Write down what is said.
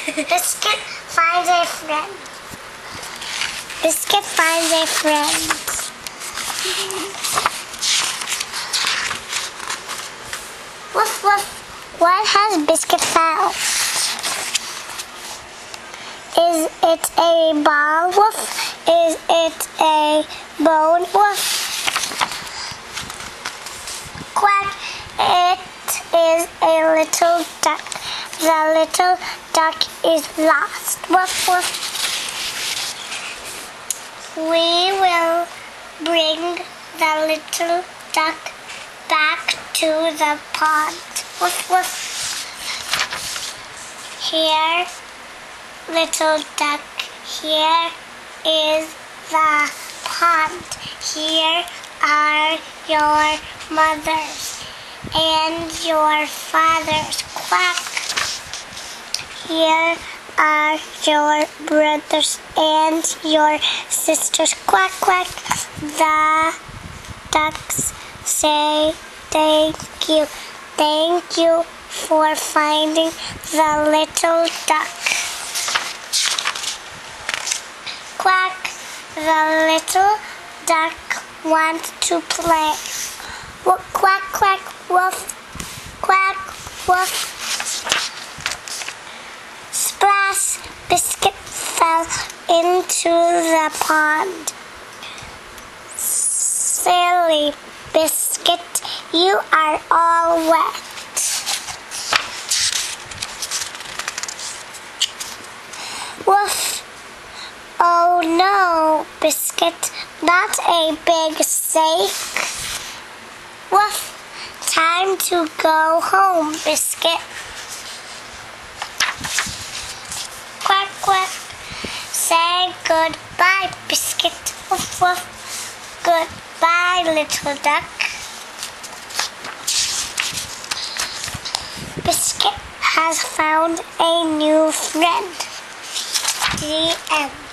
Biscuit finds a friend. Biscuit finds a friend. Woof woof. What has Biscuit found? Is it a ball? Woof. Is it a bone? Woof. Quack. It is a little duck. The little duck is lost. Woof woof. We will bring the little duck back to the pond. Woof woof. Here, little duck, here is the pond. Here are your mothers and your fathers. Quack. Here are your brothers and your sisters. Quack, quack. The ducks say thank you. Thank you for finding the little duck. Quack. The little duck wants to play. Quack, quack, woof. Quack, woof. Splash! Biscuit fell into the pond. Silly Biscuit, you are all wet. Woof! Oh no, Biscuit, not a big mistake. Woof! Time to go home, Biscuit. Quack, quack. Say goodbye, Biscuit. Woof, woof. Goodbye, little duck. Biscuit has found a new friend. The end.